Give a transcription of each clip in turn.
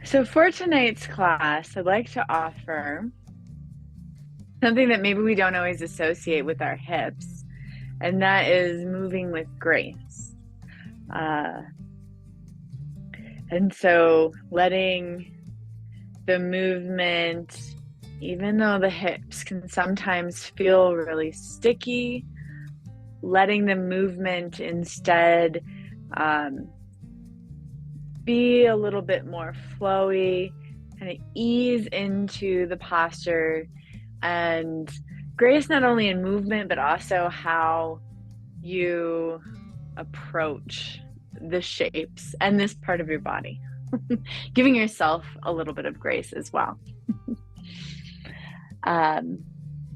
So for tonight's class, I'd like to offer something that maybe we don't always associate with our hips, and that is moving with grace. Uh, and so letting the movement, even though the hips can sometimes feel really sticky, letting the movement instead be a little bit more flowy, kind of ease into the posture and grace not only in movement, but also how you approach the shapes and this part of your body. Giving yourself a little bit of grace as well. All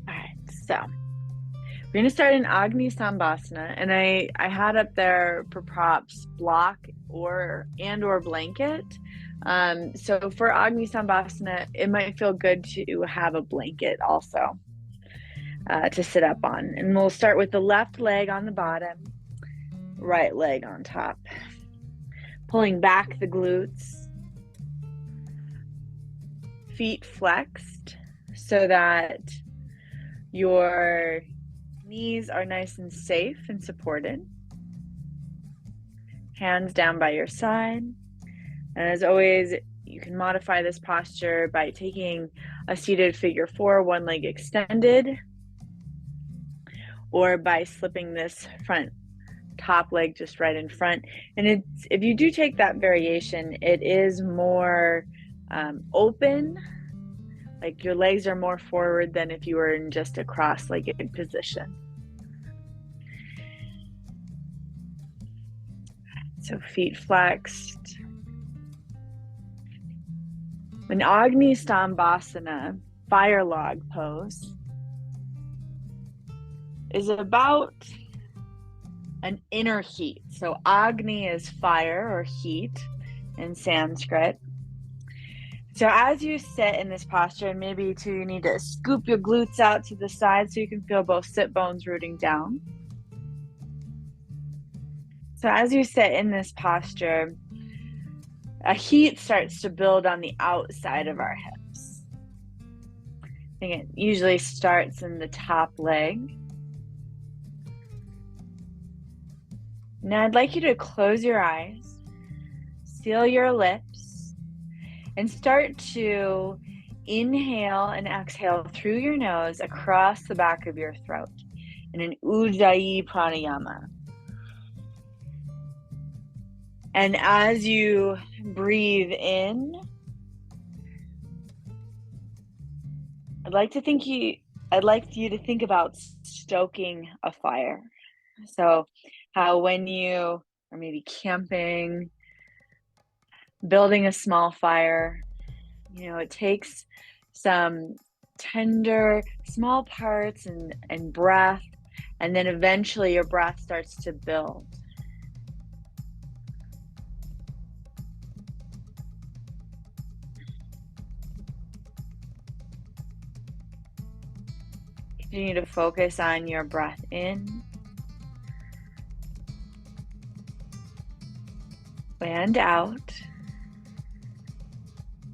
right, so we're going to start in Agni Sambhasana, and I had up there for props block or blanket. So for Agni Sambhasana, it might feel good to have a blanket also to sit up on. And we'll start with the left leg on the bottom, right leg on top. Pulling back the glutes, feet flexed so that your knees are nice and safe and supported. Hands down by your side. And as always, you can modify this posture by taking a seated figure four, one leg extended, or by slipping this front top leg just right in front. And if you do take that variation, it is more open, like your legs are more forward than if you were in just a cross-legged position. So feet flexed. An Agni Sambhasana, fire log pose, is about an inner heat. So Agni is fire or heat in Sanskrit. So as you sit in this posture, and maybe too, you need to scoop your glutes out to the side so you can feel both sit bones rooting down. So as you sit in this posture, a heat starts to build on the outside of our hips. I think it usually starts in the top leg. Now I'd like you to close your eyes, seal your lips, and start to inhale and exhale through your nose across the back of your throat in an Ujjayi pranayama. And as you breathe in, I'd like you to think about stoking a fire. So how when you are maybe camping, building a small fire, it takes some tender small parts and breath, and then eventually your breath starts to build. Continue to focus on your breath in and out.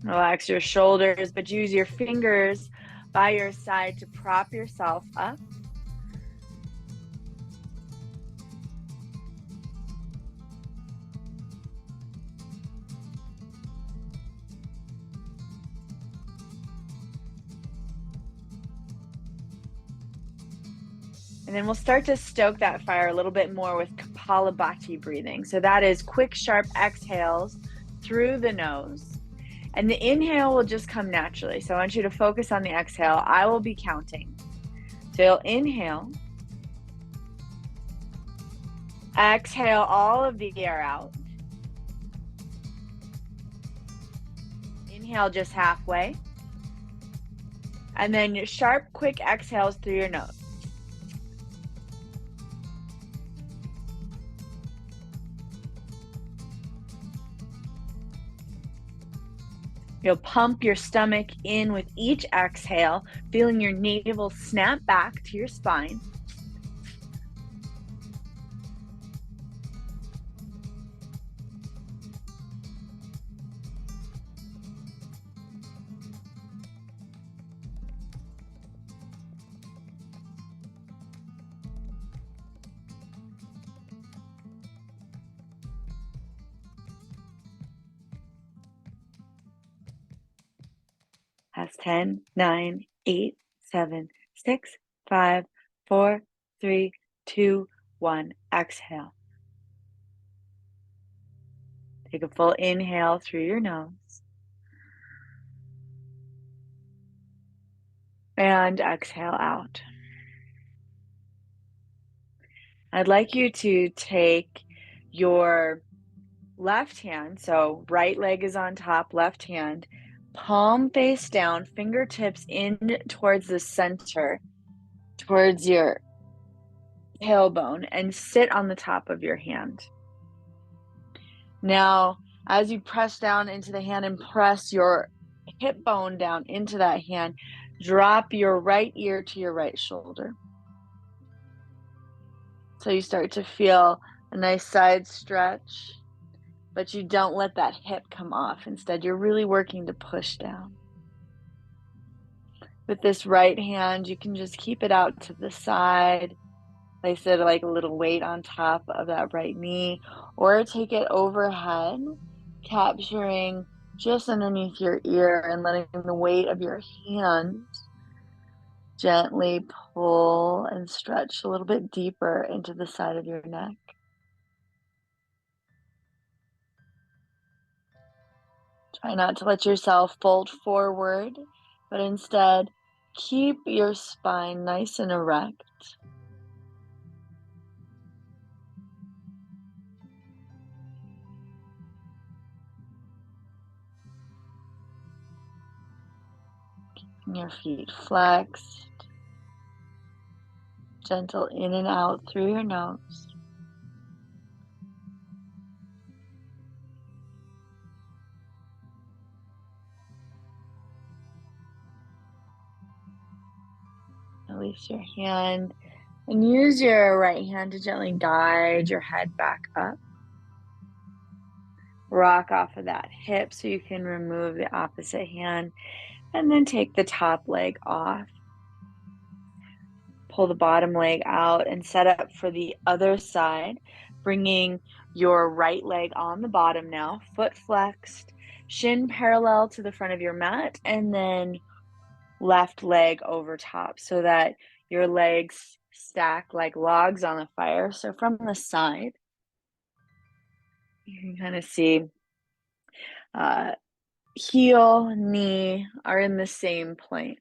Relax your shoulders, but use your fingers by your side to prop yourself up. And then we'll start to stoke that fire a little bit more with Kapalabhati breathing. So that is quick, sharp exhales through the nose. And the inhale will just come naturally. So I want you to focus on the exhale. I will be counting. So you'll inhale. Exhale all of the air out. Inhale just halfway. And then your sharp, quick exhales through your nose. You'll pump your stomach in with each exhale, feeling your navel snap back to your spine. Last 10, 9, 8, 7, 6, 5, 4, 3, 2, 1. Exhale. Take a full inhale through your nose. And exhale out. I'd like you to take your left hand, so right leg is on top, left hand, palm face down, fingertips in towards the center, towards your tailbone, and sit on the top of your hand. Now, as you press down into the hand and press your hip bone down into that hand, drop your right ear to your right shoulder. So you start to feel a nice side stretch, but you don't let that hip come off. Instead, you're really working to push down. With this right hand, you can just keep it out to the side, place it like a little weight on top of that right knee, or take it overhead, capturing just underneath your ear and letting the weight of your hand gently pull and stretch a little bit deeper into the side of your neck. Try not to let yourself fold forward, but instead keep your spine nice and erect. Keeping your feet flexed, gentle in and out through your nose. Release your hand and use your right hand to gently guide your head back up. Rock off of that hip so you can remove the opposite hand, and then take the top leg off. Pull the bottom leg out and set up for the other side, bringing your right leg on the bottom now, foot flexed, shin parallel to the front of your mat, and then left leg over top so that your legs stack like logs on a fire. So from the side, you can kind of see heel, knee are in the same plane.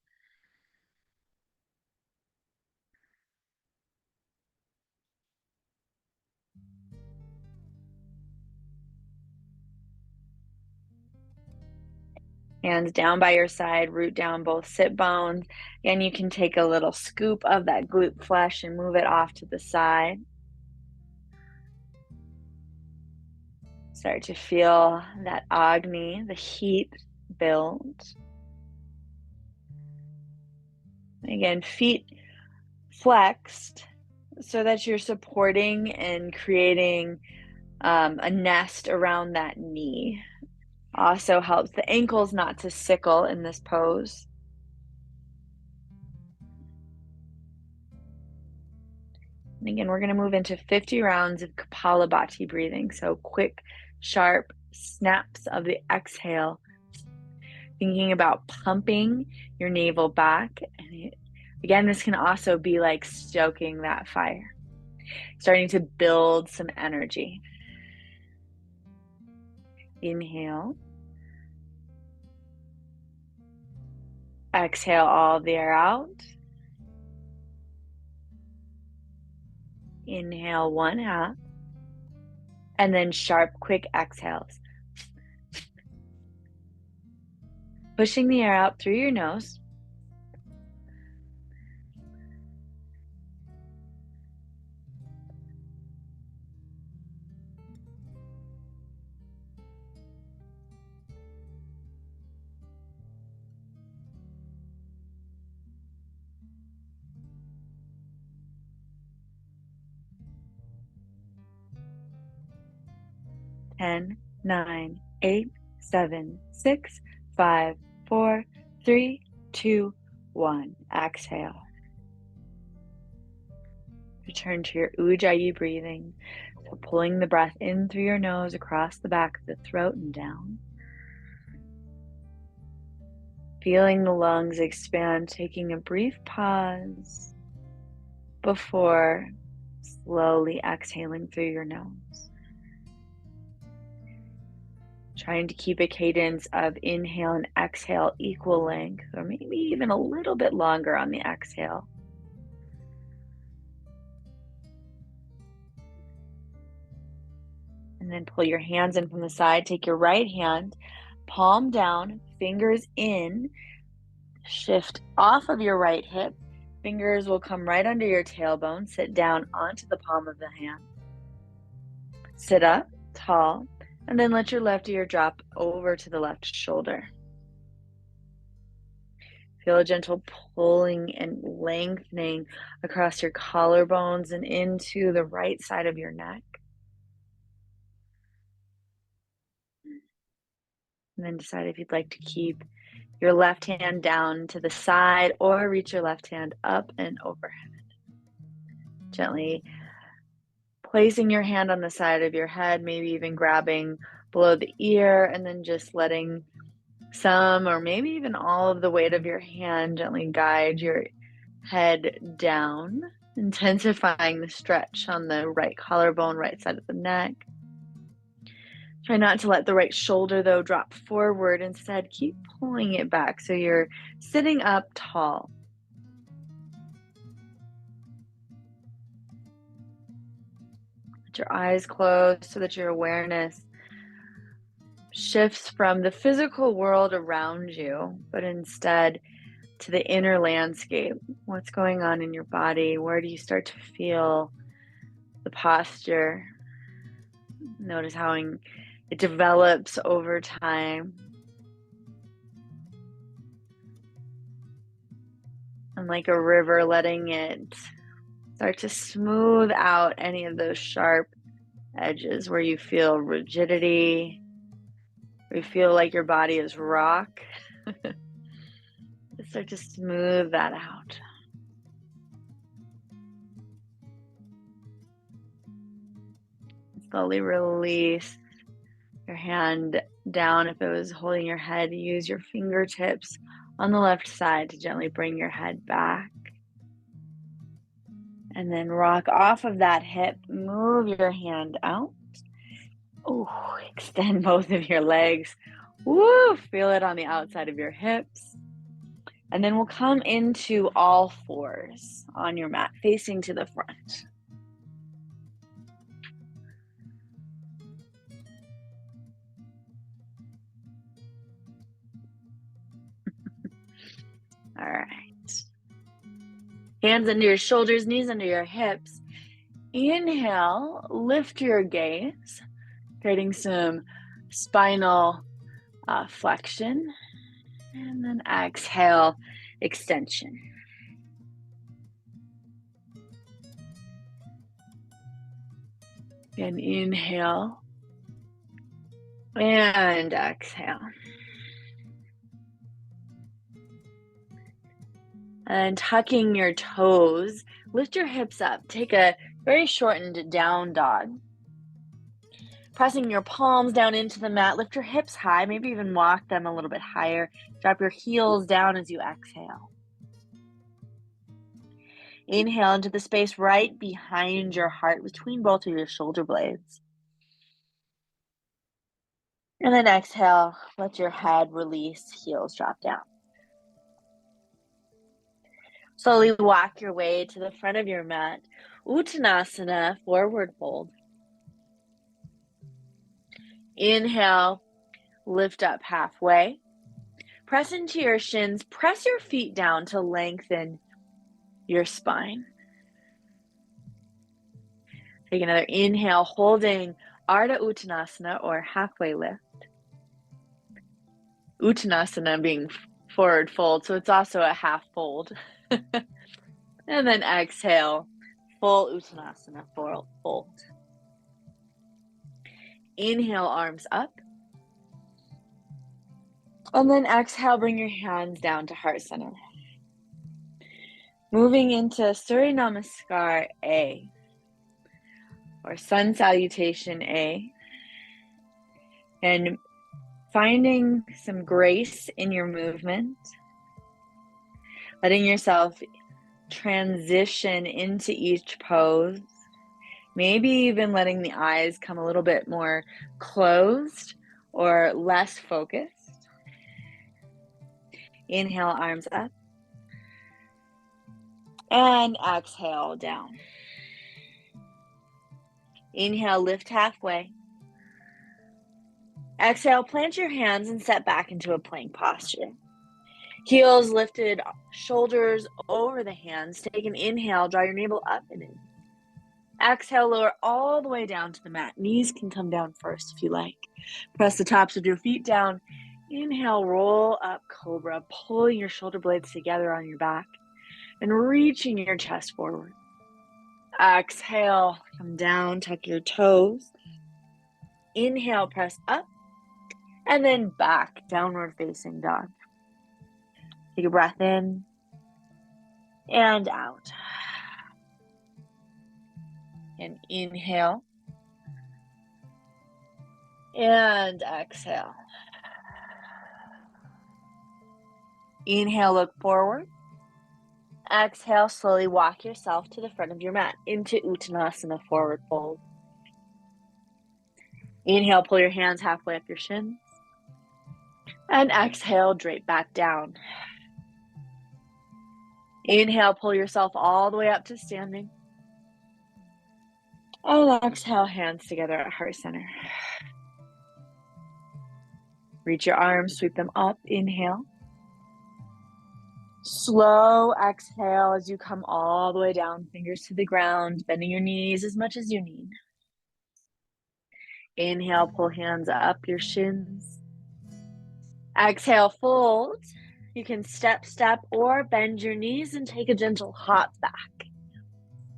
Hands down by your side, root down both sit bones. Again, you can take a little scoop of that glute flesh and move it off to the side. Start to feel that Agni, the heat build. Again, feet flexed so that you're supporting and creating a nest around that knee. Also helps the ankles not to sickle in this pose. And again, we're going to move into 50 rounds of Kapalabhati breathing. So quick, sharp snaps of the exhale, thinking about pumping your navel back. And again, this can also be like stoking that fire, starting to build some energy. Inhale. Exhale all the air out. Inhale 1/2. And then sharp, quick exhales. Pushing the air out through your nose. Ten, 9, 8, 7, 6, 5, 4, 3, 2, 1. Exhale. Return to your Ujjayi breathing. So pulling the breath in through your nose across the back of the throat and down. Feeling the lungs expand, taking a brief pause before slowly exhaling through your nose. Trying to keep a cadence of inhale and exhale equal length, or maybe even a little bit longer on the exhale. And then pull your hands in from the side. Take your right hand, palm down, fingers in, shift off of your right hip. Fingers will come right under your tailbone. Sit down onto the palm of the hand. Sit up tall, and then let your left ear drop over to the left shoulder. Feel a gentle pulling and lengthening across your collarbones and into the right side of your neck. And then decide if you'd like to keep your left hand down to the side or reach your left hand up and overhead. Gently placing your hand on the side of your head, maybe even grabbing below the ear, and then just letting some or maybe even all of the weight of your hand gently guide your head down, intensifying the stretch on the right collarbone, right side of the neck. Try not to let the right shoulder, though, drop forward. Instead, keep pulling it back so you're sitting up tall. Let your eyes close so that your awareness shifts from the physical world around you, but instead to the inner landscape. What's going on in your body? Where do you start to feel the posture? Notice how it develops over time. And like a river, letting it start to smooth out any of those sharp edges where you feel rigidity, where you feel like your body is rock. Just start to smooth that out. Slowly release your hand down. If it was holding your head, use your fingertips on the left side to gently bring your head back. And then rock off of that hip, move your hand out. Oh, extend both of your legs. Woo, feel it on the outside of your hips. And then we'll come into all fours on your mat, facing to the front. All right. Hands under your shoulders, knees under your hips. Inhale, lift your gaze, creating some spinal flexion. And then exhale, extension. And inhale and exhale. And tucking your toes, lift your hips up. Take a very shortened down dog. Pressing your palms down into the mat, lift your hips high, maybe even walk them a little bit higher. Drop your heels down as you exhale. Inhale into the space right behind your heart, between both of your shoulder blades. And then exhale, let your head release, heels drop down. Slowly walk your way to the front of your mat. Uttanasana, forward fold. Inhale, lift up halfway. Press into your shins. Press your feet down to lengthen your spine. Take another inhale, holding Ardha Uttanasana, or halfway lift. Uttanasana being forward fold, so it's also a half fold. And then exhale, full Uttanasana, fold. Inhale, arms up. And then exhale, bring your hands down to heart center. Moving into Surya Namaskar A, or Sun Salutation A. And finding some grace in your movement, letting yourself transition into each pose, maybe even letting the eyes come a little bit more closed or less focused. Inhale, arms up, and exhale, down. Inhale, lift halfway. Exhale, plant your hands and set back into a plank posture. Heels lifted, shoulders over the hands. Take an inhale, draw your navel up and in. Exhale, lower all the way down to the mat. Knees can come down first if you like. Press the tops of your feet down. Inhale, roll up, cobra, pulling your shoulder blades together on your back and reaching your chest forward. Exhale, come down, tuck your toes. Inhale, press up, and then back, downward facing dog. Take a breath in and out. And inhale and exhale. Inhale, look forward. Exhale, slowly walk yourself to the front of your mat into Uttanasana, forward fold. Inhale, pull your hands halfway up your shins. And exhale, drape back down. Inhale, pull yourself all the way up to standing. And exhale, hands together at heart center. Reach your arms, sweep them up. Inhale. Slow exhale as you come all the way down, fingers to the ground, bending your knees as much as you need. Inhale, pull hands up your shins. Exhale, fold. You can step, or bend your knees and take a gentle hop back.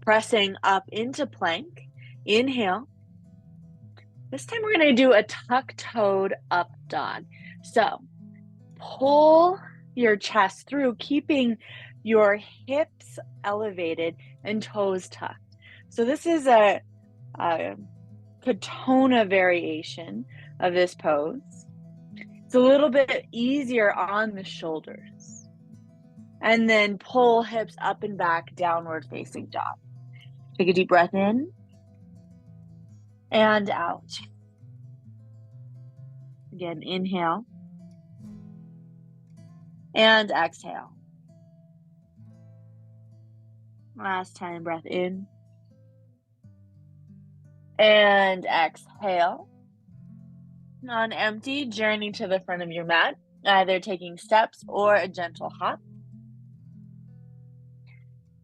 Pressing up into plank. Inhale. This time we're going to do a tuck-toed up dog. So pull your chest through, keeping your hips elevated and toes tucked. So this is a Katona variation of this pose. It's a little bit easier on the shoulders. And then pull hips up and back, downward facing dog. Take a deep breath in and out. Again, inhale and exhale. Last time, breath in and exhale. On empty, journey to the front of your mat, either taking steps or a gentle hop.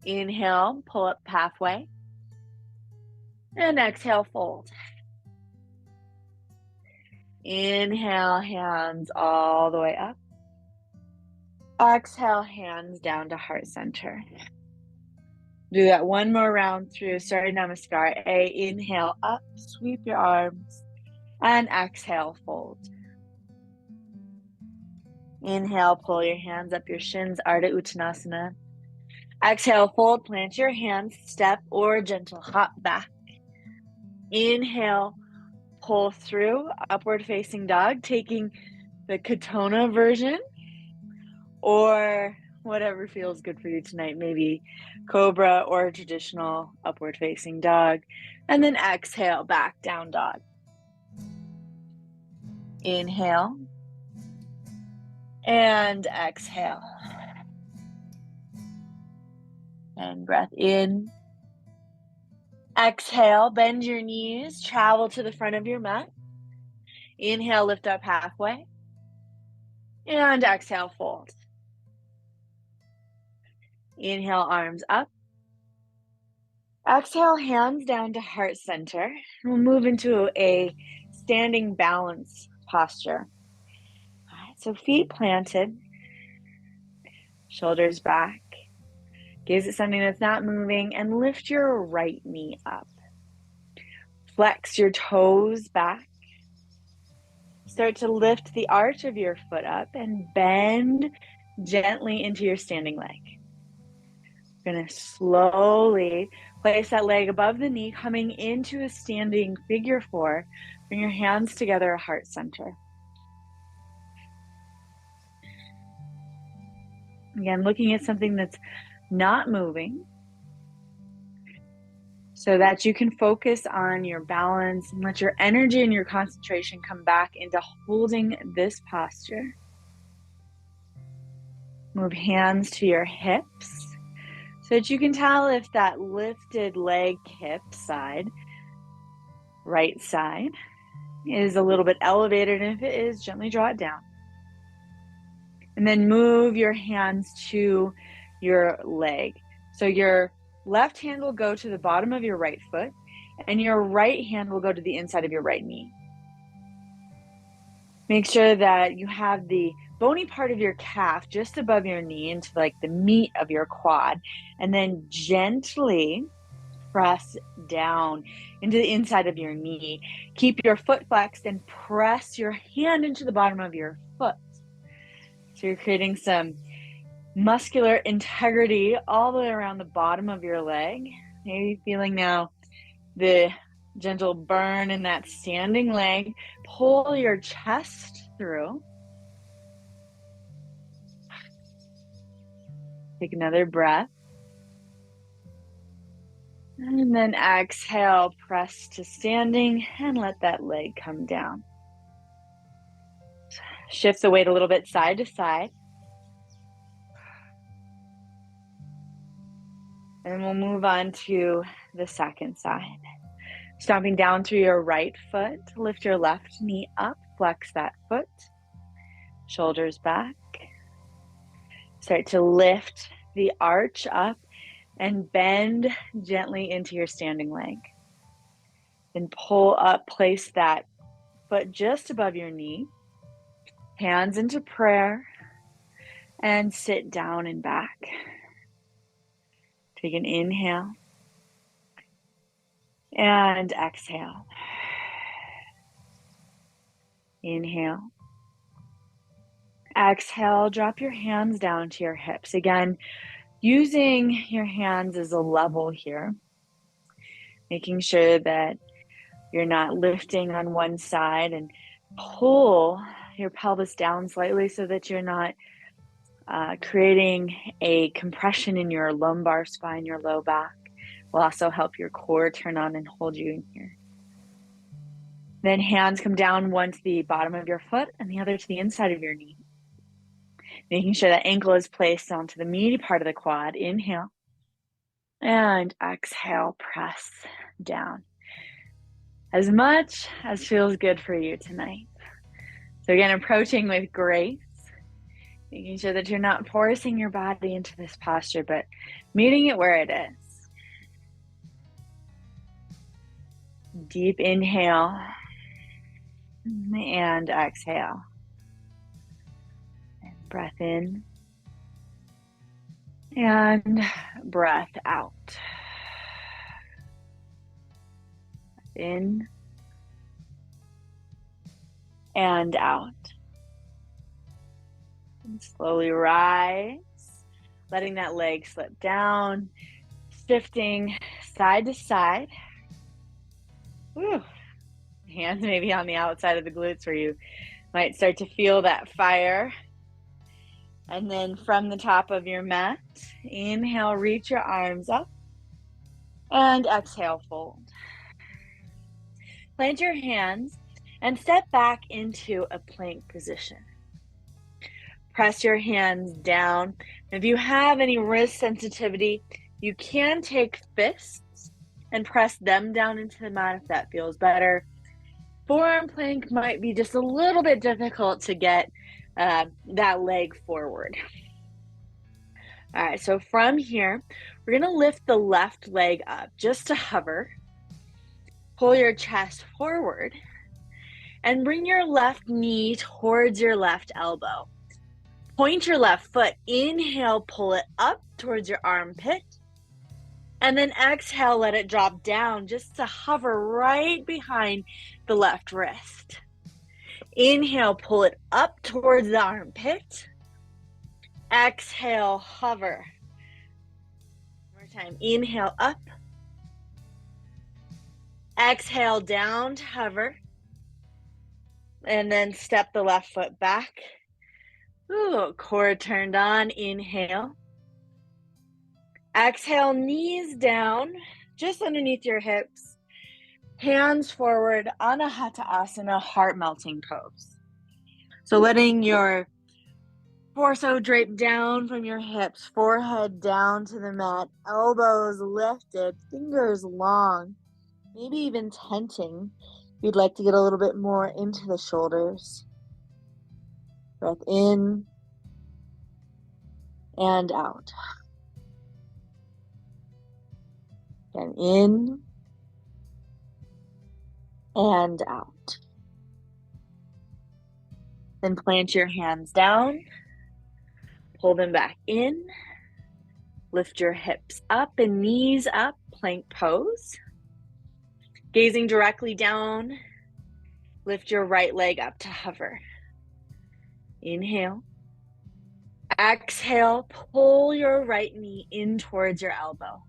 Inhale, pull up halfway. And exhale, fold. Inhale, hands all the way up. Exhale, hands down to heart center. Do that one more round through Surya Namaskar. Inhale up, sweep your arms, and exhale, fold. Inhale, pull your hands up your shins, Ardha Uttanasana. Exhale, fold, plant your hands, step or gentle hop back. Inhale, pull through, upward facing dog, taking the Katona version or whatever feels good for you tonight, maybe cobra or traditional upward facing dog. And then exhale, back down dog. Inhale and exhale. And breath in. Exhale, bend your knees, travel to the front of your mat. Inhale, lift up halfway. And exhale, fold. Inhale, arms up. Exhale, hands down to heart center. We'll move into a standing balance posture. All right, so feet planted, shoulders back. Gaze at something that's not moving and lift your right knee up. Flex your toes back. Start to lift the arch of your foot up and bend gently into your standing leg. You're going to slowly place that leg above the knee, coming into a standing figure four. Bring your hands together at heart center. Again, looking at something that's not moving so that you can focus on your balance and let your energy and your concentration come back into holding this posture. Move hands to your hips so that you can tell if that lifted leg hip side, right side, is a little bit elevated, and if it is, gently draw it down. And then move your hands to your leg. So your left hand will go to the bottom of your right foot, and your right hand will go to the inside of your right knee. Make sure that you have the bony part of your calf just above your knee into like the meat of your quad, and then gently press down into the inside of your knee. Keep your foot flexed and press your hand into the bottom of your foot. So you're creating some muscular integrity all the way around the bottom of your leg. Maybe feeling now the gentle burn in that standing leg. Pull your chest through. Take another breath. And then exhale, press to standing and let that leg come down. Shift the weight a little bit side to side. And we'll move on to the second side. Stomping down through your right foot, lift your left knee up, flex that foot, shoulders back. Start to lift the arch up and bend gently into your standing leg. Then pull up, place that foot just above your knee, hands into prayer, and sit down and back. Take an inhale and exhale. Inhale. Exhale, drop your hands down to your hips. Again, using your hands as a level here, making sure that you're not lifting on one side, and pull your pelvis down slightly so that you're not creating a compression in your lumbar spine, your low back. Will also help your core turn on and hold you in here. Then hands come down, one to the bottom of your foot and the other to the inside of your knee. Making sure that ankle is placed onto the meaty part of the quad. Inhale. And exhale, press down. As much as feels good for you tonight. So again, approaching with grace. Making sure that you're not forcing your body into this posture, but meeting it where it is. Deep inhale and exhale. And breath in and breath out. In and out. And slowly rise, letting that leg slip down, shifting side to side. Whew. Hands maybe on the outside of the glutes where you might start to feel that fire. And then from the top of your mat, inhale, reach your arms up, and exhale, fold. Plant your hands and step back into a plank position. Press your hands down. If you have any wrist sensitivity, you can take fists and press them down into the mat if that feels better. Forearm plank might be just a little bit difficult to get that leg forward. All right, so from here, we're gonna lift the left leg up just to hover. Pull your chest forward and bring your left knee towards your left elbow. Point your left foot, inhale, pull it up towards your armpit, and then exhale, let it drop down just to hover right behind the left wrist. Inhale, pull it up towards the armpit. Exhale, hover. One more time, inhale up. Exhale, down to hover. And then step the left foot back. Ooh, core turned on. Inhale. Exhale, knees down, just underneath your hips. Hands forward, Anahatasana, heart-melting pose. So letting your torso drape down from your hips, forehead down to the mat, elbows lifted, fingers long, maybe even tenting. You'd like to get a little bit more into the shoulders. Breath in and out. Again, in and out. Then plant your hands down, pull them back in, lift your hips up and knees up, plank pose. Gazing directly down, lift your right leg up to hover. Inhale. Exhale, pull your right knee in towards your elbow.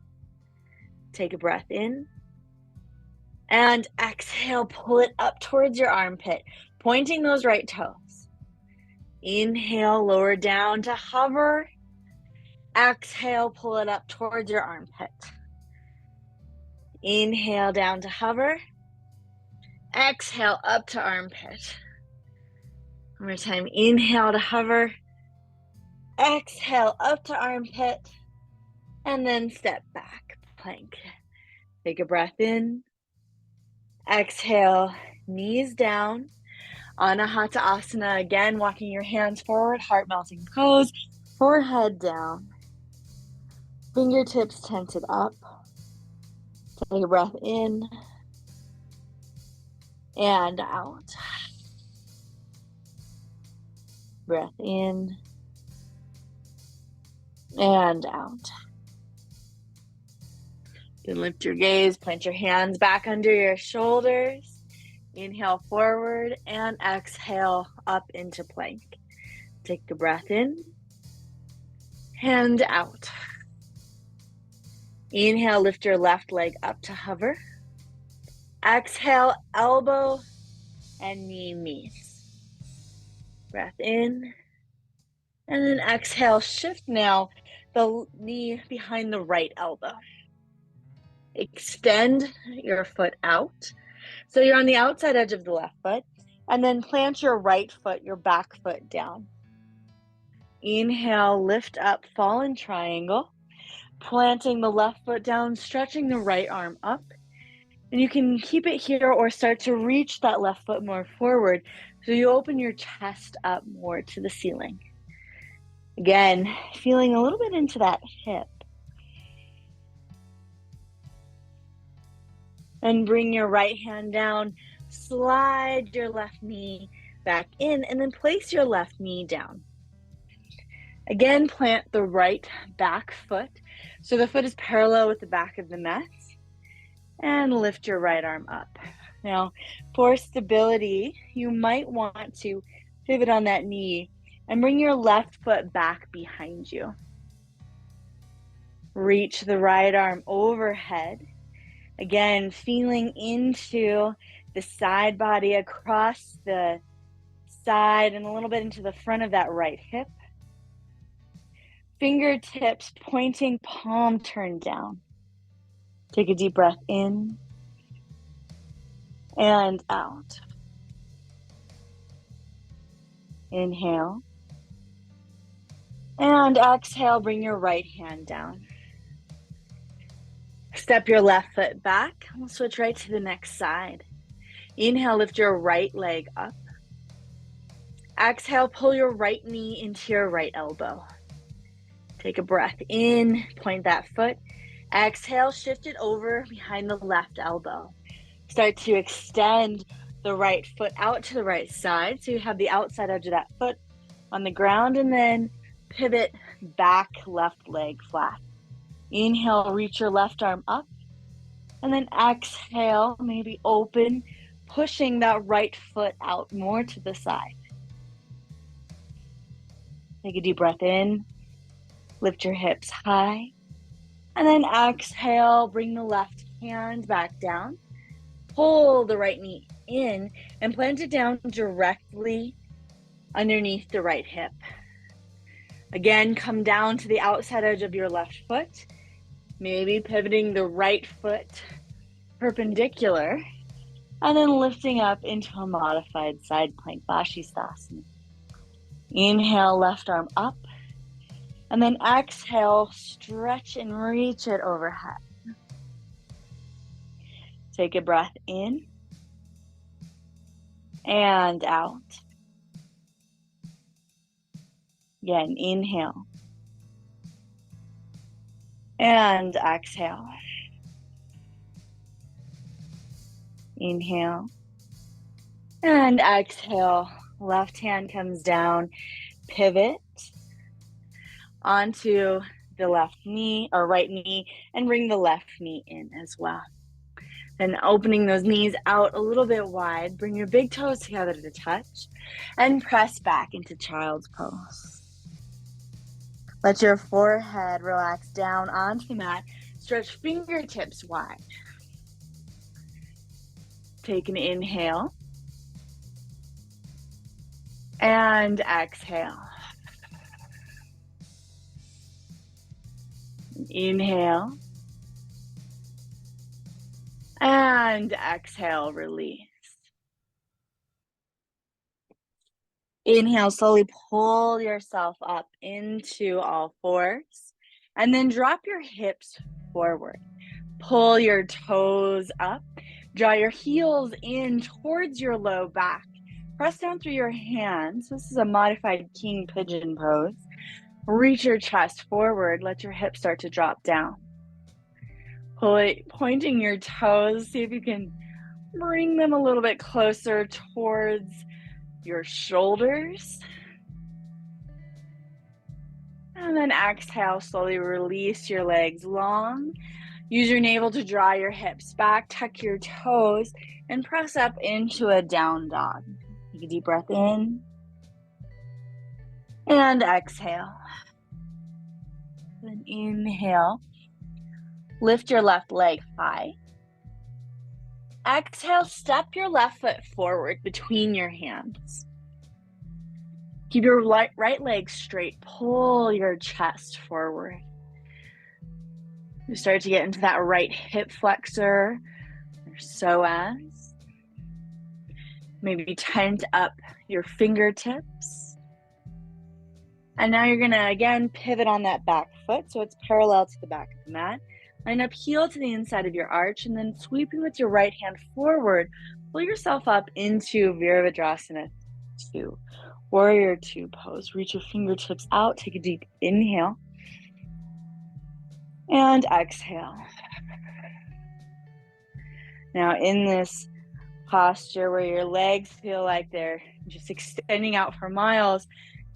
Take a breath in. And exhale, pull it up towards your armpit, pointing those right toes. Inhale, lower down to hover. Exhale, pull it up towards your armpit. Inhale, down to hover. Exhale, up to armpit. One more time. Inhale to hover. Exhale, up to armpit. And then step back, plank. Take a breath in. Exhale, knees down. Anahatasana, again, walking your hands forward, heart-melting pose, forehead down. Fingertips tented up. Take a breath in and out. Breath in and out. Then lift your gaze, plant your hands back under your shoulders. Inhale forward and exhale up into plank. Take a breath in and out. Inhale, lift your left leg up to hover. Exhale, elbow and knee meets. Breath in. And then exhale, shift now the knee behind the right elbow. Extend your foot out. So you're on the outside edge of the left foot. And then plant your right foot, your back foot down. Inhale, lift up, fallen triangle. Planting the left foot down, stretching the right arm up. And you can keep it here or start to reach that left foot more forward. So you open your chest up more to the ceiling. Again, feeling a little bit into that hip. And bring your right hand down. Slide your left knee back in and then place your left knee down. Again, plant the right back foot. So the foot is parallel with the back of the mat. And lift your right arm up. Now, for stability, you might want to pivot on that knee and bring your left foot back behind you. Reach the right arm overhead. Again, feeling into the side body across the side and a little bit into the front of that right hip. Fingertips pointing, palm turned down. Take a deep breath in and out. Inhale. And exhale, bring your right hand down. Step your left foot back. We'll switch right to the next side. Inhale, lift your right leg up. Exhale, pull your right knee into your right elbow. Take a breath in, point that foot. Exhale, shift it over behind the left elbow. Start to extend the right foot out to the right side. So you have the outside edge of that foot on the ground and then pivot back, left leg flat. Inhale, reach your left arm up. And then exhale, maybe open, pushing that right foot out more to the side. Take a deep breath in. Lift your hips high. And then exhale, bring the left hand back down. Pull the right knee in and plant it down directly underneath the right hip. Again, come down to the outside edge of your left foot, maybe pivoting the right foot perpendicular, and then lifting up into a modified side plank, Vashisthasana. Inhale, left arm up, and then exhale, stretch and reach it overhead. Take a breath in and out. Again, inhale and exhale. Inhale and exhale. Left hand comes down, pivot onto the left knee or right knee, and bring the left knee in as well. Then opening those knees out a little bit wide, bring your big toes together to touch, and press back into child's pose. Let your forehead relax down onto the mat. Stretch fingertips wide. Take an inhale and exhale. Inhale and exhale, release. Inhale, slowly pull yourself up into all fours, and then drop your hips forward. Pull your toes up, draw your heels in towards your low back. Press down through your hands. This is a modified king pigeon pose. Reach your chest forward, let your hips start to drop down. Pointing your toes, see if you can bring them a little bit closer towards your shoulders. And then exhale, slowly release your legs long. Use your navel to draw your hips back, tuck your toes, and press up into a down dog. Take a deep breath in and exhale. Then inhale, lift your left leg high. Exhale, step your left foot forward between your hands. Keep your right leg straight. Pull your chest forward. You start to get into that right hip flexor, or psoas. Maybe tent up your fingertips. And now you're gonna, again, pivot on that back foot so it's parallel to the back of the mat. Line up heel to the inside of your arch, and then sweeping with your right hand forward, pull yourself up into Virabhadrasana 2, Warrior 2 pose. Reach your fingertips out, take a deep inhale, and exhale. Now in this posture where your legs feel like they're just extending out for miles,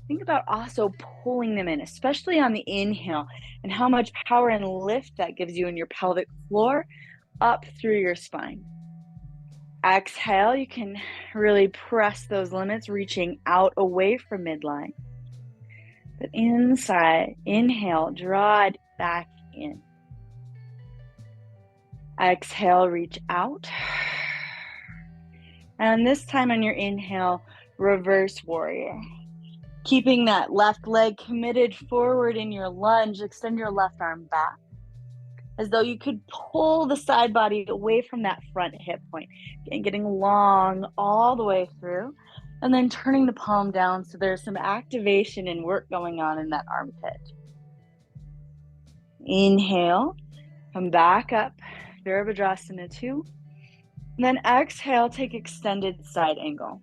think about also pulling them in, especially on the inhale, and how much power and lift that gives you in your pelvic floor up through your spine. Exhale, you can really press those limits, reaching out away from midline. But inside, inhale, draw it back in. Exhale, reach out. And this time on your inhale, reverse warrior. Keeping that left leg committed forward in your lunge, extend your left arm back, as though you could pull the side body away from that front hip point, and getting long all the way through, and then turning the palm down so there's some activation and work going on in that armpit. Inhale, come back up, Virabhadrasana 2, and then exhale, take extended side angle.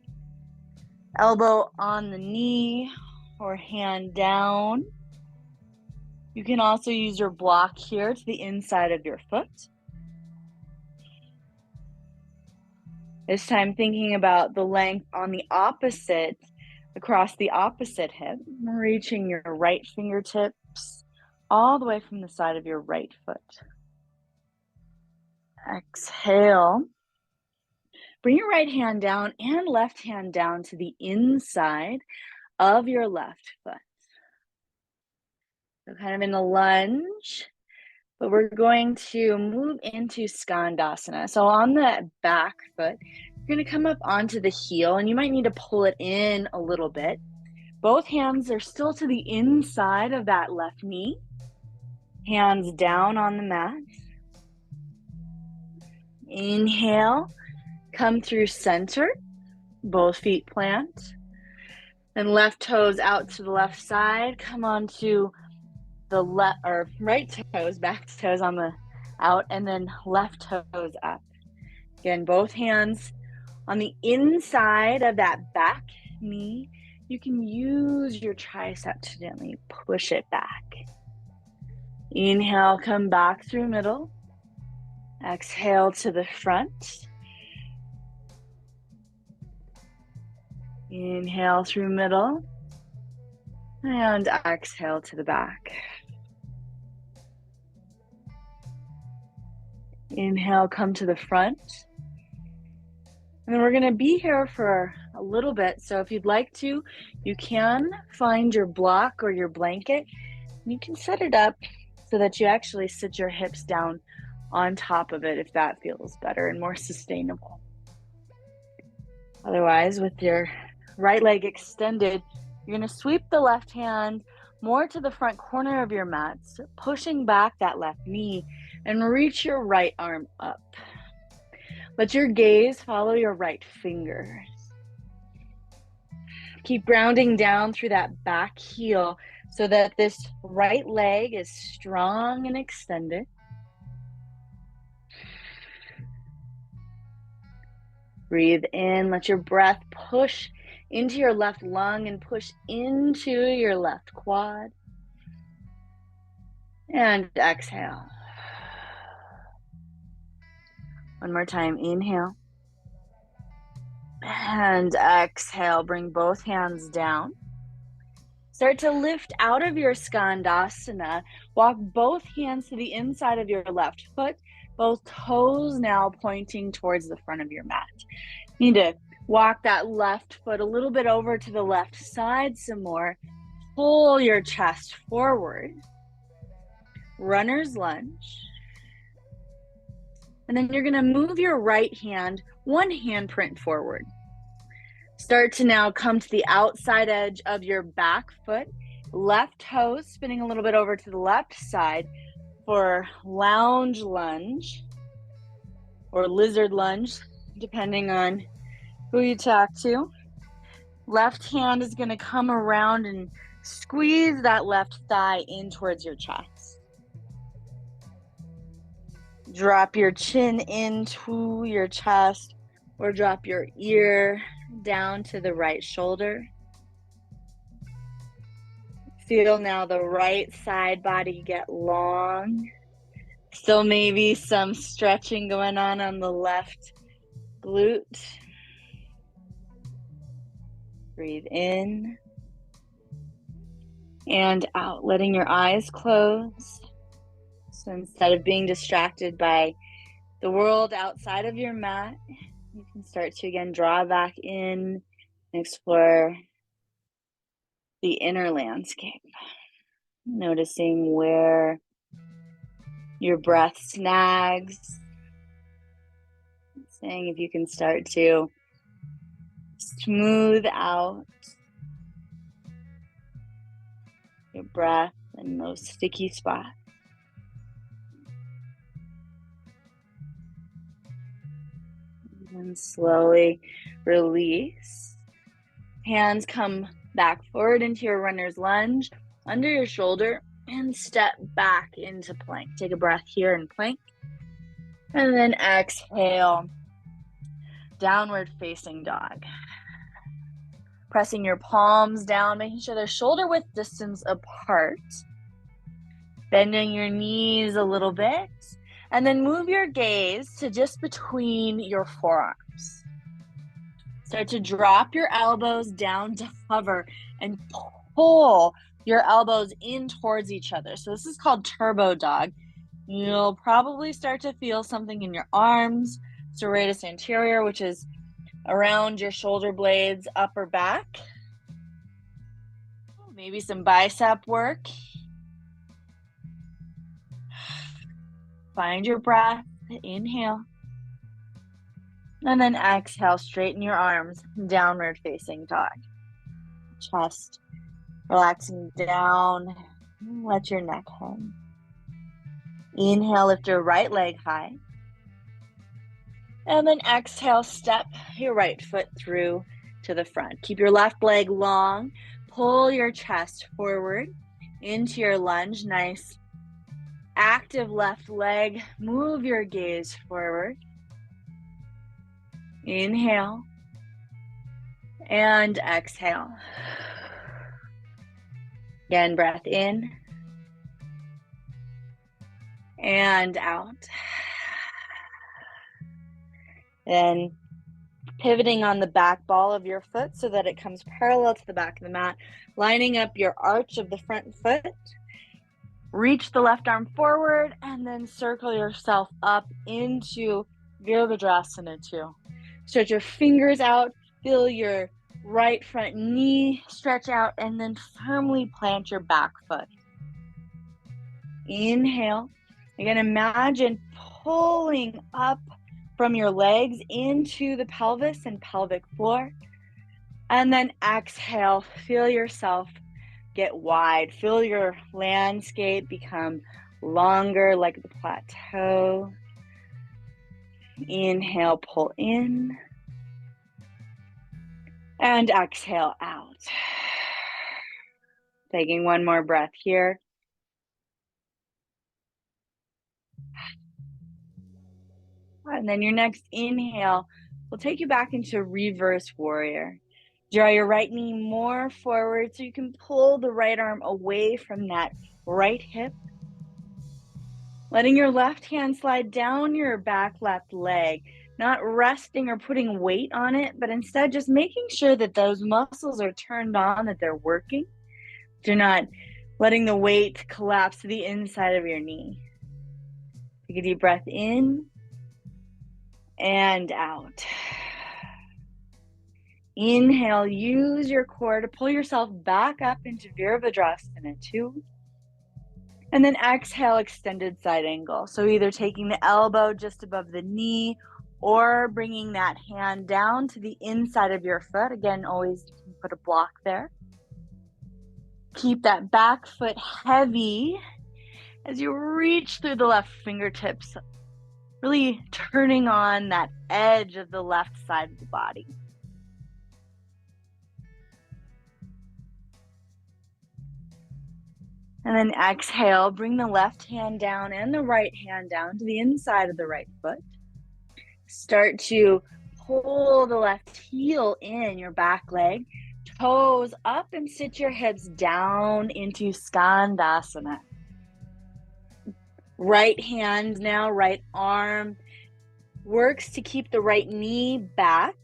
Elbow on the knee or hand down. You can also use your block here to the inside of your foot. This time thinking about the length on the opposite, across the opposite hip, reaching your right fingertips all the way from the side of your right foot. Exhale. Bring your right hand down and left hand down to the inside of your left foot. So kind of in a lunge, but we're going to move into Skandasana. So on the back foot, you're going to come up onto the heel, and you might need to pull it in a little bit Both hands are still to the inside of that left knee. Hands down on the mat. Inhale, come through center, both feet plant. Then left toes out to the left side. Come on to the left or right toes, back toes on the out, and then left toes up. Again, both hands on the inside of that back knee. You can use your tricep to gently push it back. Inhale, come back through middle. Exhale to the front. Inhale through middle. And exhale to the back. Inhale, come to the front. And then we're going to be here for a little bit. So if you'd like to, you can find your block or your blanket. You can set it up so that you actually sit your hips down on top of it if that feels better and more sustainable. Otherwise, with your right leg extended, you're going to sweep the left hand more to the front corner of your mat, pushing back that left knee, and reach your right arm up. Let your gaze follow your right fingers. Keep grounding down through that back heel so that this right leg is strong and extended. Breathe in, let your breath push into your left lung and push into your left quad. And exhale. One more time, inhale. And exhale, bring both hands down. Start to lift out of your skandasana. Walk both hands to the inside of your left foot, both toes now pointing towards the front of your mat. You need to walk that left foot a little bit over to the left side some more. Pull your chest forward. Runner's lunge. And then you're going to move your right hand, one handprint forward. Start to now come to the outside edge of your back foot. Left toe spinning a little bit over to the left side for lounge lunge or lizard lunge, depending on who you talk to. Left hand is going to come around and squeeze that left thigh in towards your chest. Drop your chin into your chest or drop your ear down to the right shoulder. Feel now the right side body get long. Still maybe some stretching going on the left glute. Breathe in and out, letting your eyes close. So instead of being distracted by the world outside of your mat, you can start to again draw back in and explore the inner landscape. Noticing where your breath snags. Seeing if you can start to smooth out your breath and those sticky spots. And slowly release. Hands come back forward into your runner's lunge, under your shoulder, and step back into plank. Take a breath here in plank. And then exhale, downward facing dog. Pressing your palms down, making sure they're shoulder width distance apart. Bending your knees a little bit. And then move your gaze to just between your forearms. Start to drop your elbows down to hover and pull your elbows in towards each other. So this is called turbo dog. You'll probably start to feel something in your arms, serratus anterior, which is around your shoulder blades, upper back. Maybe some bicep work. Find your breath, inhale. And then exhale, straighten your arms, downward facing dog. Chest Relaxing down. Let your neck hang. Inhale, lift your right leg high. And then exhale, step your right foot through to the front. Keep your left leg long. Pull your chest forward into your lunge. Nice active left leg. Move your gaze forward. Inhale and exhale. Again, breath in and out. Then pivoting on the back ball of your foot so that it comes parallel to the back of the mat, lining up your arch of the front foot. Reach the left arm forward and then circle yourself up into Virabhadrasana 2. Stretch your fingers out, feel your right front knee stretch out, and then firmly plant your back foot. Inhale. Again, imagine pulling up from your legs into the pelvis and pelvic floor. And then exhale, feel yourself get wide. Feel your landscape become longer like the plateau. Inhale, pull in. And exhale out. Taking one more breath here. And then your next inhale will take you back into reverse warrior. Draw your right knee more forward so you can pull the right arm away from that right hip. Letting your left hand slide down your back left leg, not resting or putting weight on it, but instead just making sure that those muscles are turned on, that they're working. You're not letting the weight collapse to the inside of your knee. Take a deep breath in and out. Inhale, use your core to pull yourself back up into Virabhadrasana 2. And then exhale, extended side angle. So either taking the elbow just above the knee or bringing that hand down to the inside of your foot. Again, always put a block there. Keep that back foot heavy as you reach through the left fingertips, really turning on that edge of the left side of the body. And then exhale, bring the left hand down and the right hand down to the inside of the right foot. Start to pull the left heel in your back leg, toes up, and sit your hips down into Skandasana. Right hand now, right arm works to keep the right knee back.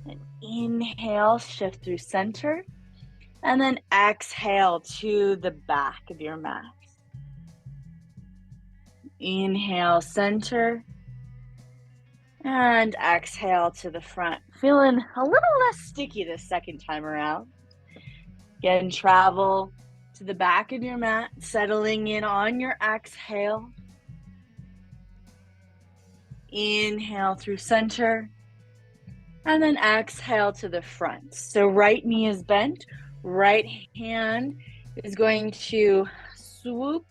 And inhale, shift through center. And then exhale to the back of your mat. Inhale, center. And exhale to the front. Feeling a little less sticky this second time around. Again, travel to the back of your mat, settling in on your exhale. Inhale through center. And then exhale to the front. So right knee is bent. Right hand is going to swoop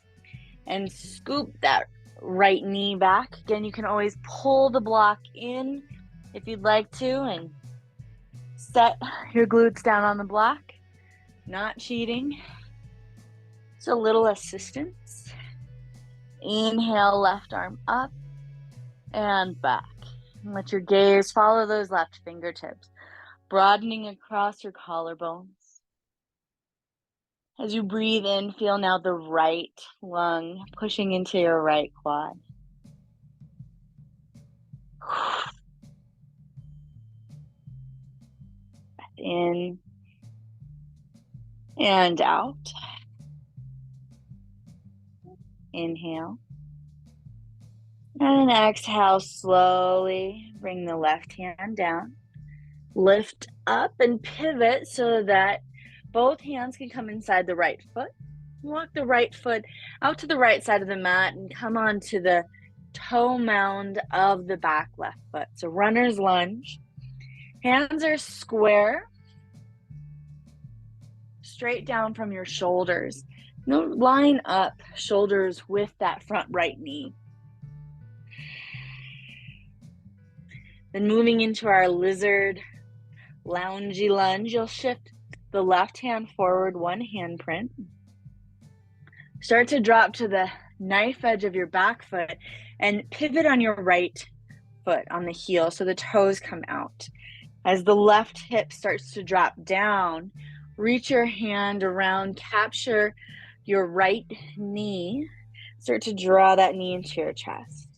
and scoop that right knee back. Again, you can always pull the block in if you'd like to and set your glutes down on the block. Not cheating. Just a little assistance. Inhale, left arm up and back. And let your gaze follow those left fingertips, broadening across your collarbones. As you breathe in, feel now the right lung pushing into your right quad. In and out. Inhale. And exhale, slowly bring the left hand down. Lift up and pivot so that both hands can come inside the right foot. Walk the right foot out to the right side of the mat and come onto the toe mound of the back left foot. So runner's lunge. Hands are square. straight down from your shoulders. Now line up shoulders with that front right knee. Then moving into our lizard loungy lunge, you'll shift the left hand forward, one handprint. Start to drop to the knife edge of your back foot and pivot on your right foot on the heel so the toes come out. As the left hip starts to drop down, reach your hand around, capture your right knee, start to draw that knee into your chest.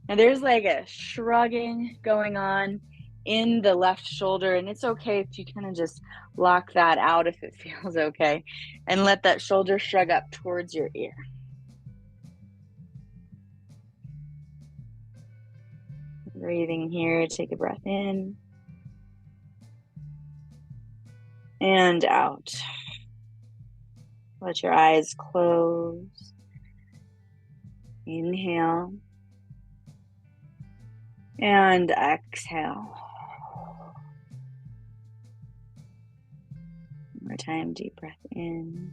Now there's like a shrugging going on in the left shoulder, and it's okay if you kind of just lock that out if it feels okay, and let that shoulder shrug up towards your ear. Breathing here, take a breath in and out. Let your eyes close. Inhale and exhale. One more time, deep breath in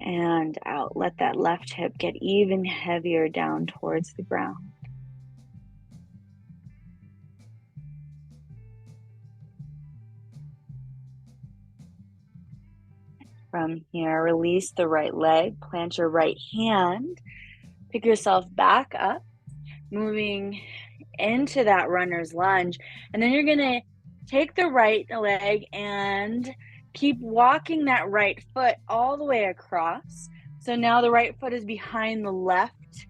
and out. Let that left hip get even heavier down towards the ground. From here, release the right leg, plant your right hand, pick yourself back up, moving into that runner's lunge. And then you're gonna take the right leg and keep walking that right foot all the way across. So now the right foot is behind the left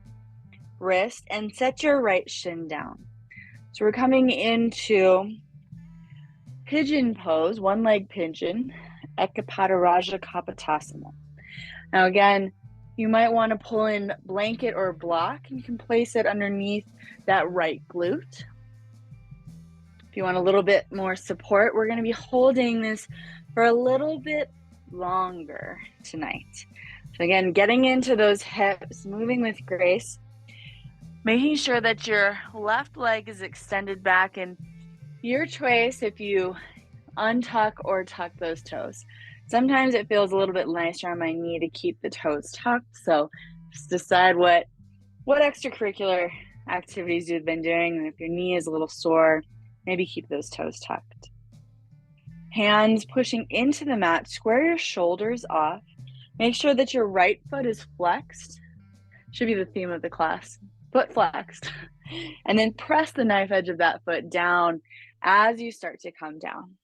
wrist, and set your right shin down. So we're coming into pigeon pose, one leg pigeon, Natarajasana. Now again, you might want to pull in blanket or block, and you can place it underneath that right glute. If you want a little bit more support, we're going to be holding this for a little bit longer tonight. So again, getting into those hips, moving with grace, making sure that your left leg is extended back, and your choice if you untuck or tuck those toes. Sometimes it feels a little bit nicer on my knee to keep the toes tucked, so just decide what extracurricular activities you've been doing, and if your knee is a little sore, maybe keep those toes tucked. Hands pushing into the mat, square your shoulders off. Make sure that your right foot is flexed. Should be the theme of the class. Foot flexed. And then press the knife edge of that foot down as you start to come down.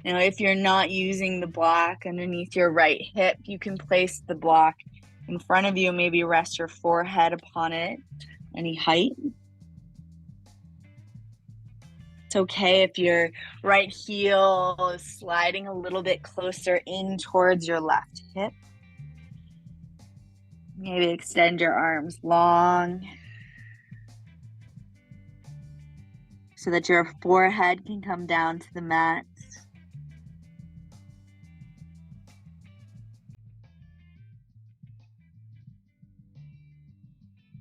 Now, if you're not using the block underneath your right hip, you can place the block in front of you, maybe rest your forehead upon it, any height. It's okay if your right heel is sliding a little bit closer in towards your left hip. Maybe extend your arms long so that your forehead can come down to the mat.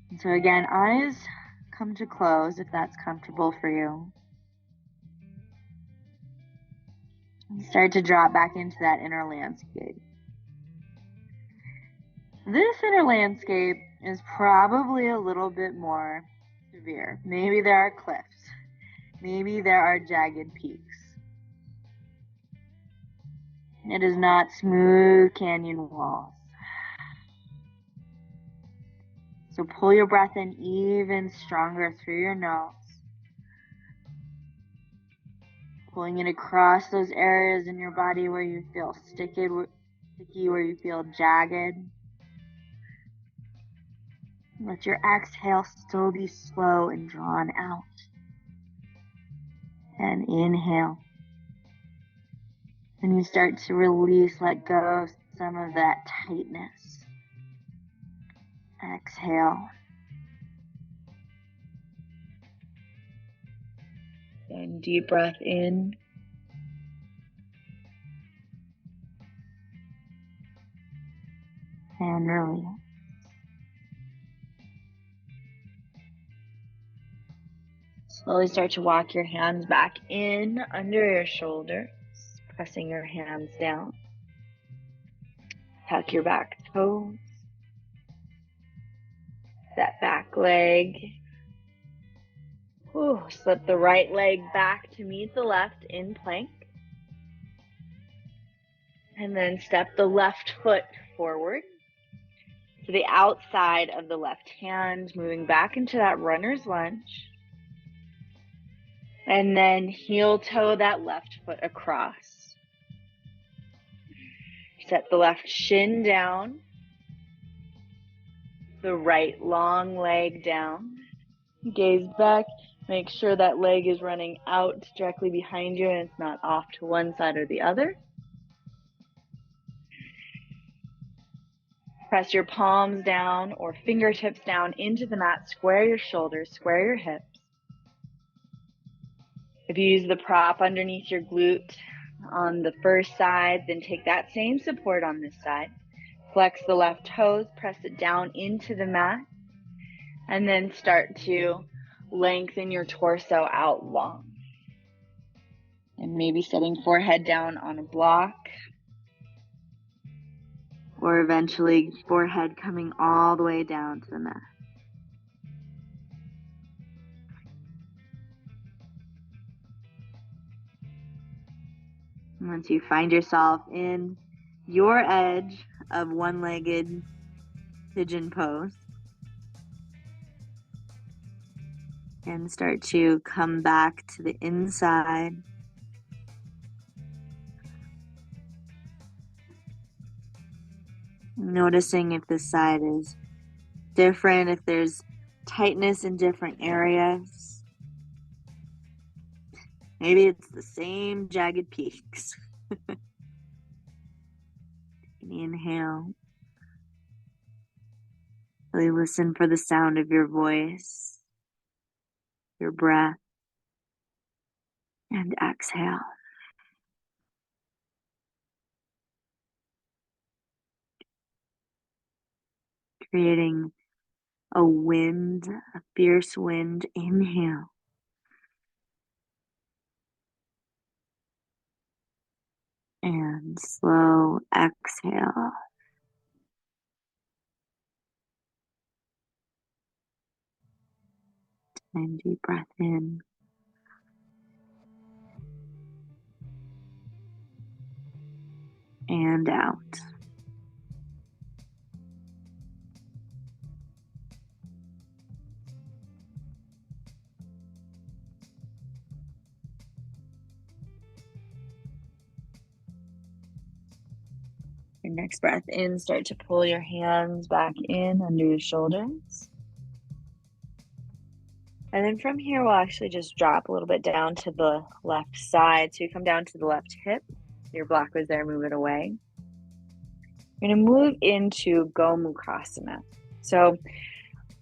And so again, eyes come to close if that's comfortable for you. And start to drop back into that inner landscape. This inner landscape is probably a little bit more severe. Maybe there are cliffs. Maybe there are jagged peaks. It is not smooth canyon walls. So pull your breath in even stronger through your nose. Pulling it across those areas in your body where you feel sticky, where you feel jagged. Let your exhale still be slow and drawn out. And inhale. And you start to release, let go of some of that tightness. Exhale. And deep breath in. And release. Slowly start to walk your hands back in under your shoulders, pressing your hands down. Tuck your back toes. That back leg. Slip the right leg back to meet the left in plank. And then step the left foot forward to the outside of the left hand, moving back into that runner's lunge. And then heel toe that left foot across. Set the left shin down. The right long leg down. Gaze back. Make sure that leg is running out directly behind you and it's not off to one side or the other. Press your palms down or fingertips down into the mat. Square your shoulders, square your hips. If you use the prop underneath your glute on the first side, then take that same support on this side. Flex the left toes, press it down into the mat, and then start to lengthen your torso out long. And maybe setting forehead down on a block, or eventually forehead coming all the way down to the mat. Once you find yourself in your edge of one-legged pigeon pose, and start to come back to the inside. Noticing if the side is different, if there's tightness in different areas. Maybe it's the same jagged peaks. Inhale. Really listen for the sound of your voice, your breath, and exhale. Creating a wind, a fierce wind. Inhale. And slow exhale. And deep breath in. And out. Your next breath in, start to pull your hands back in under your shoulders. And then from here, we'll actually just drop a little bit down to the left side. So you come down to the left hip. Your block was there, move it away. You're going to move into Gomukhasana. So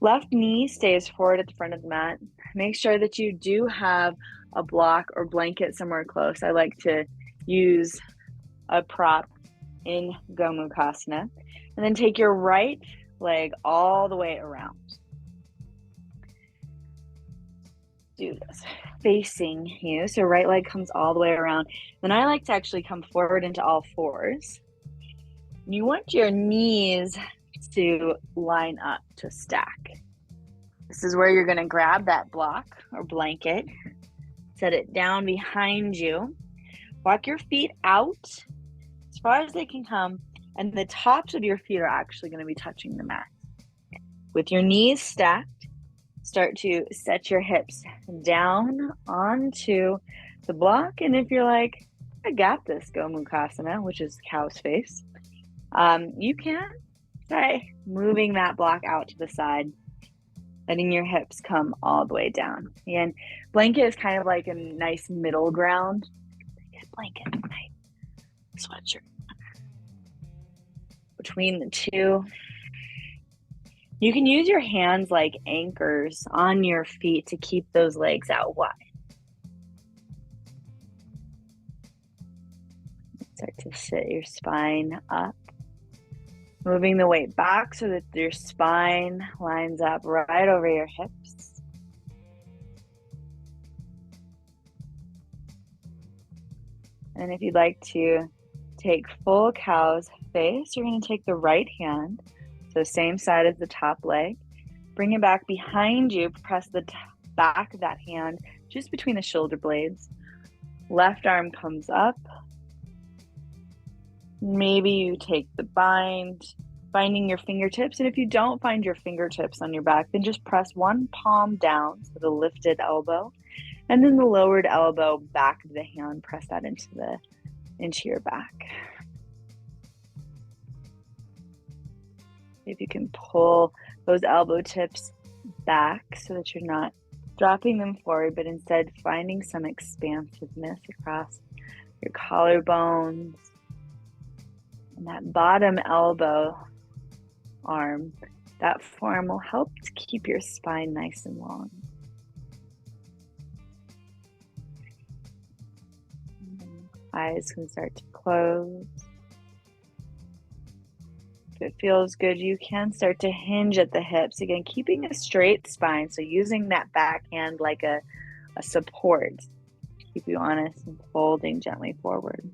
left knee stays forward at the front of the mat. Make sure that you do have a block or blanket somewhere close. I like to use a prop in Gomukhasana. And then take your right leg all the way around. Do this facing you. So right leg comes all the way around. Then I like to actually come forward into all fours. You want your knees to line up, to stack. This is where you're going to grab that block or blanket, set it down behind you, walk your feet out as far as they can come, and the tops of your feet are actually going to be touching the mat. With your knees stacked, start to set your hips down onto the block. And if you're like, I got this, Gomukhasana, which is cow's face, you can try moving that block out to the side, letting your hips come all the way down. And blanket is kind of like a nice middle ground. Blanket, nice sweatshirt. Between the two, you can use your hands like anchors on your feet to keep those legs out wide. Start to sit your spine up. Moving the weight back so that your spine lines up right over your hips. And if you'd like to take full cow's face, you're going to take the right hand, so same side as the top leg. Bring it back behind you. Press the back of that hand just between the shoulder blades. Left arm comes up. Maybe you take the binding your fingertips. And if you don't find your fingertips on your back, then just press one palm down, so the lifted elbow, and then the lowered elbow back of the hand. Press that into your back. If you can pull those elbow tips back so that you're not dropping them forward, but instead finding some expansiveness across your collarbones and that bottom elbow arm. That form will help to keep your spine nice and long. Eyes can start to close. If it feels good, you can start to hinge at the hips. Again, keeping a straight spine, so using that back hand like a support to keep you honest and folding gently forward.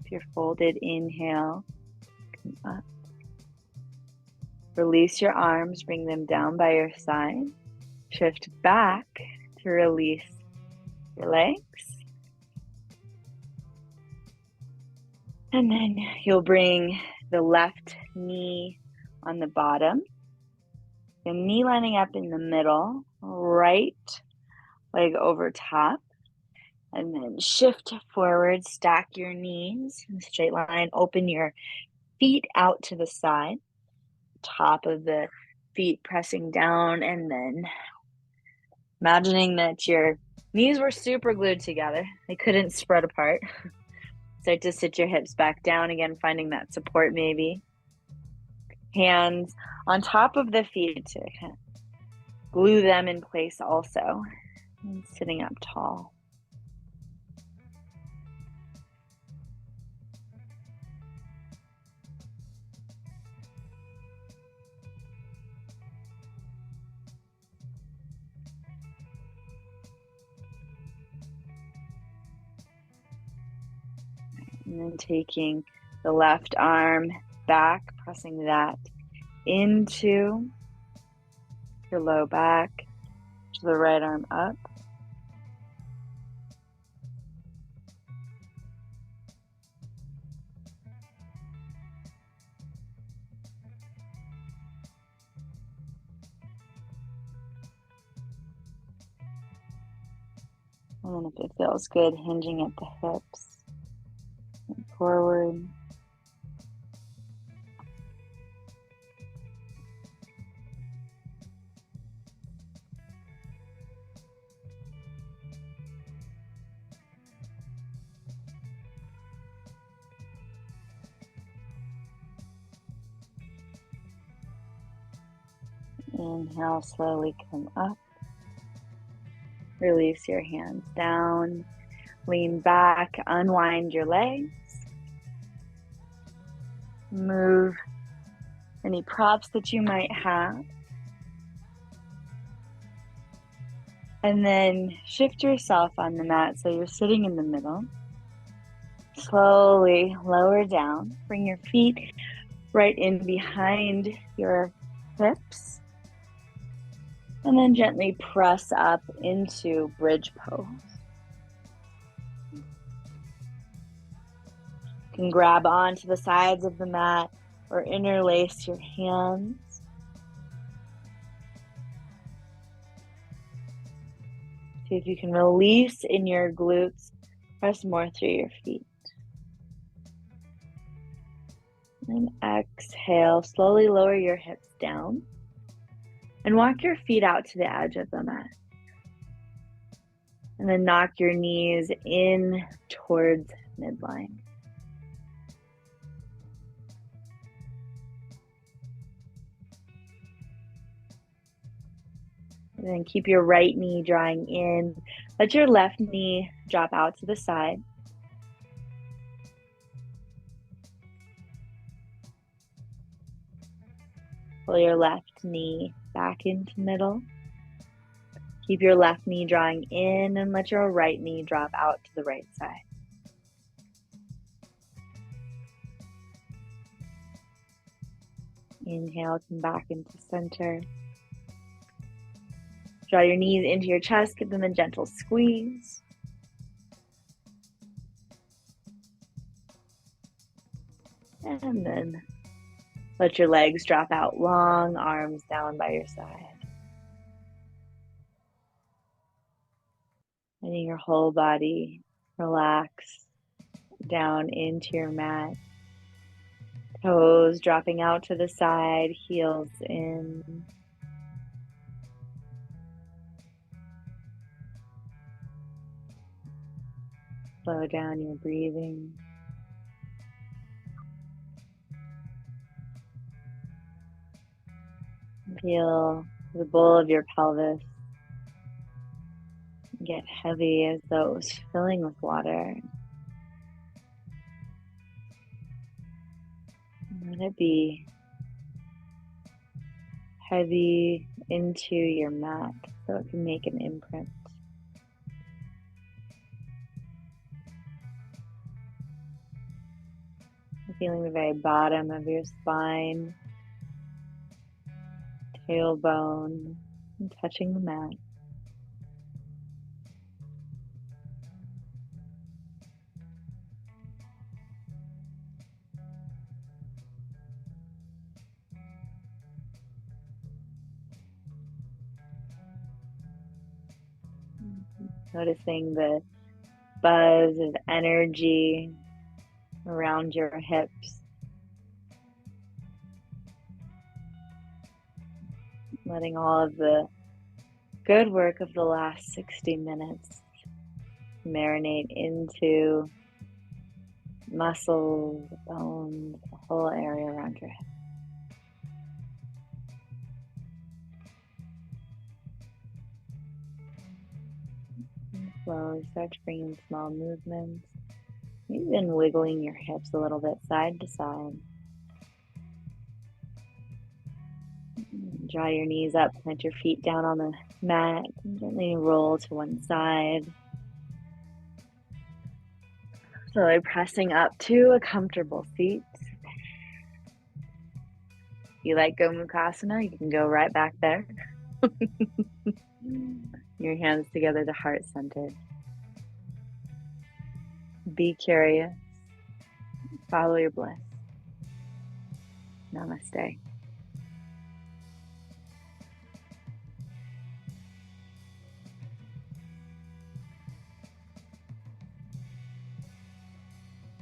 If you're folded, inhale, come up. Release your arms, bring them down by your side. Shift back to release your legs. And then you'll bring the left knee on the bottom. The knee lining up in the middle, right leg over top. And then shift forward, stack your knees in a straight line. Open your feet out to the side. Top of the feet pressing down, and then imagining that your knees were super glued together. They couldn't spread apart. Start to sit your hips back down again, finding that support maybe. Hands on top of the feet to kind of glue them in place also. And sitting up tall. And then taking the left arm back, pressing that into your low back, to the right arm up. And then if it feels good, hinging at the hips and forward. Inhale, slowly come up. Release your hands down. Lean back, unwind your legs. Move any props that you might have. And then shift yourself on the mat so you're sitting in the middle. Slowly lower down. Bring your feet right in behind your hips. And then gently press up into bridge pose. You can grab onto the sides of the mat or interlace your hands. See if you can release in your glutes. Press more through your feet. And exhale, slowly lower your hips down. And walk your feet out to the edge of the mat. And then knock your knees in towards midline. And then keep your right knee drawing in. Let your left knee drop out to the side. Pull your left knee back into middle. Keep your left knee drawing in and let your right knee drop out to the right side. Inhale, come back into center. Draw your knees into your chest, give them a gentle squeeze. And then let your legs drop out long, arms down by your side. Letting your whole body relax down into your mat. Toes dropping out to the side, heels in. Slow down your breathing. Feel the bowl of your pelvis get heavy as though it was filling with water. Let it be heavy into your mat so it can make an imprint. Feeling the very bottom of your spine, tailbone, and touching the mat. Noticing the buzz of energy around your hips. Letting all of the good work of the last 60 minutes marinate into muscles, bones, the whole area around your head. And slowly start to bring in small movements, even wiggling your hips a little bit side to side. Draw your knees up, plant your feet down on the mat, and gently roll to one side. Slowly pressing up to a comfortable seat. If you like Gomukhasana, you can go right back there. Your hands together to heart center. Be curious. Follow your bliss. Namaste.